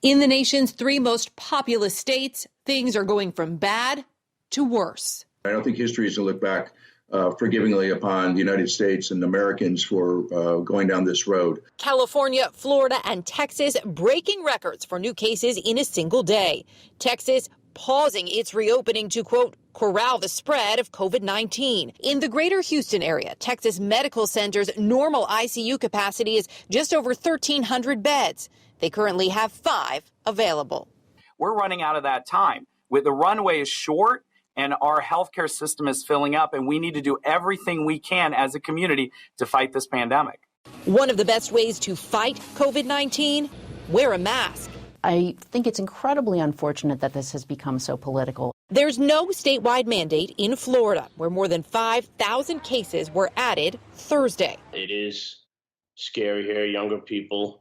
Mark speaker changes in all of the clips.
Speaker 1: In the nation's three most populous states, things are going from bad to worse.
Speaker 2: I don't think history is to look back forgivingly upon the United States and Americans for going down this road.
Speaker 1: California, Florida, and Texas breaking records for new cases in a single day. Texas pausing its reopening to, quote, corral the spread of COVID-19. In the greater Houston area, Texas Medical Center's normal ICU capacity is just over 1,300 beds. They currently have 5 available.
Speaker 3: We're running out of that time. The runway is short and our healthcare system is filling up, and we need to do everything we can as a community to fight this pandemic.
Speaker 1: One of the best ways to fight COVID-19, wear a mask.
Speaker 4: I think it's incredibly unfortunate that this has become so political.
Speaker 1: There's no statewide mandate in Florida, where more than 5,000 cases were added Thursday.
Speaker 5: It is scary here. Younger people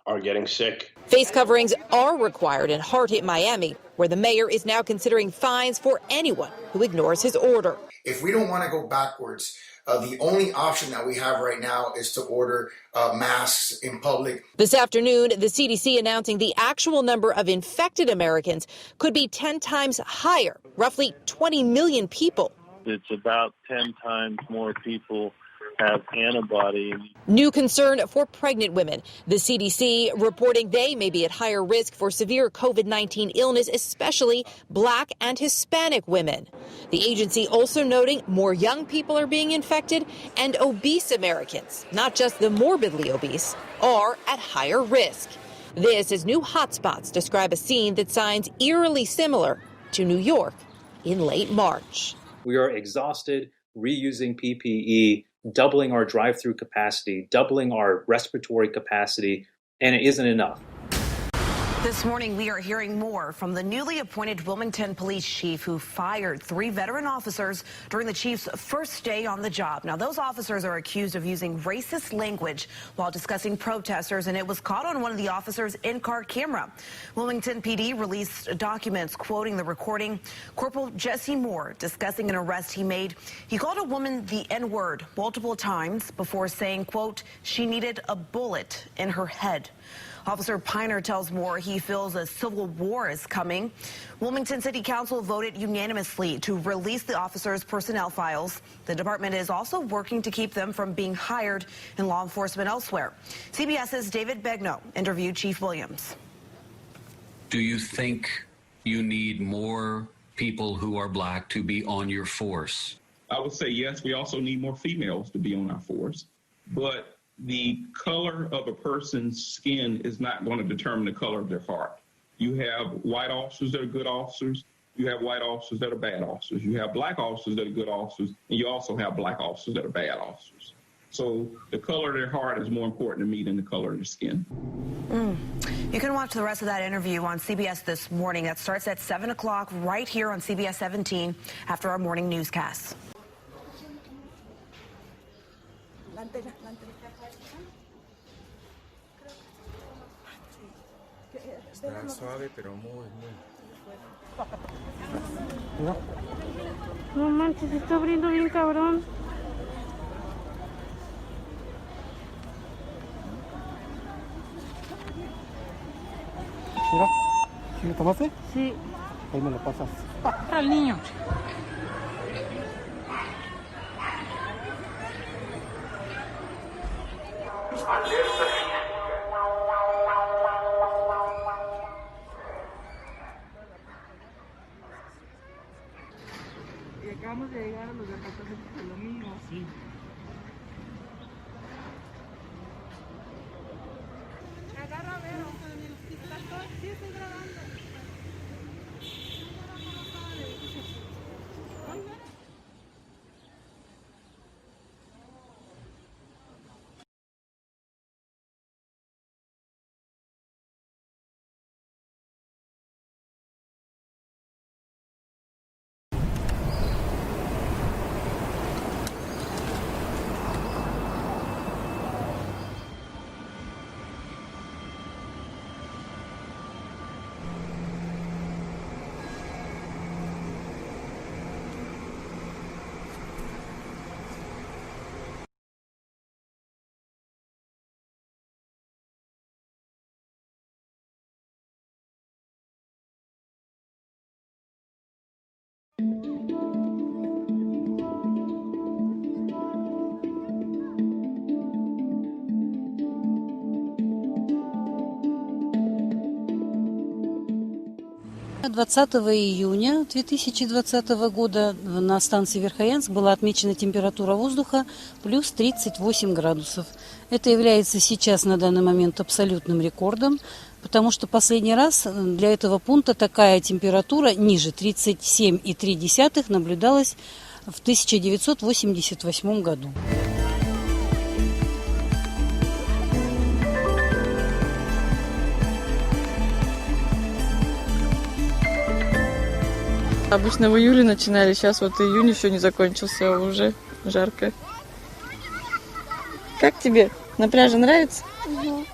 Speaker 5: are getting sick.
Speaker 1: Face coverings are required in hard-hit Miami, where the mayor is now considering fines for anyone who ignores his order.
Speaker 6: If we don't want to go backwards, the only option that we have right now is to order masks in public.
Speaker 1: This afternoon, the CDC announcing the actual number of infected Americans could be 10 times higher, roughly 20 million people.
Speaker 7: It's about 10 times more people have antibodies.
Speaker 1: New concern for pregnant women. The CDC reporting they may be at higher risk for severe COVID-19 illness, especially Black and Hispanic women. The agency also noting more young people are being infected and obese Americans, not just the morbidly obese, are at higher risk. This as new hotspots describe a scene that sounds eerily similar to New York in late March.
Speaker 8: We are exhausted, reusing PPE, doubling our drive-through capacity, doubling our respiratory capacity, and it isn't enough.
Speaker 9: This morning, we are hearing more from the newly appointed Wilmington police chief who fired 3 veteran officers during the chief's first day on the job. Now, those officers are accused of using racist language while discussing protesters, and it was caught on one of the officers' in-car camera. Wilmington PD released documents quoting the recording. Corporal Jesse Moore discussing an arrest he made. He called a woman the N-word multiple times before saying, quote, she needed a bullet in her head. Officer Piner tells Moore he feels a civil war is coming. Wilmington City Council voted unanimously to release the officers' personnel files. The department is also working to keep them from being hired in law enforcement elsewhere. CBS's David Begnaud interviewed Chief Williams.
Speaker 10: Do you think you need more people who are Black to be on your force?
Speaker 11: I would say yes. We also need more females to be on our force. But the color of a person's skin is not going to determine the color of their heart. You have white officers that are good officers. You have white officers that are bad officers. You have Black officers that are good officers. And you also have Black officers that are bad officers. So the color of their heart is more important to me than the color of their skin.
Speaker 9: You can watch the rest of that interview on CBS this morning. That starts at 7 o'clock right here on CBS 17 after our morning newscast.
Speaker 12: Está suave, pero muy.
Speaker 13: No manches, se está abriendo bien cabrón.
Speaker 14: Mira, ¿sí lo tomaste?
Speaker 13: Sí.
Speaker 14: Ahí me lo pasas.
Speaker 13: Para el niño.
Speaker 15: Y acabamos de llegar a los departamentos de lo mismo. Sí. Agarra a ver, sí estoy grabando.
Speaker 16: 20 июня 2020 года на станции Верхоянск была отмечена температура воздуха плюс 38 градусов. Это является сейчас на данный момент абсолютным рекордом, потому что последний раз для этого пункта такая температура ниже 37,3 наблюдалась в 1988 году.
Speaker 17: Обычно в июле начинали, сейчас вот июнь еще не закончился, а уже жарко. Как тебе? На пляже нравится?
Speaker 15: Угу.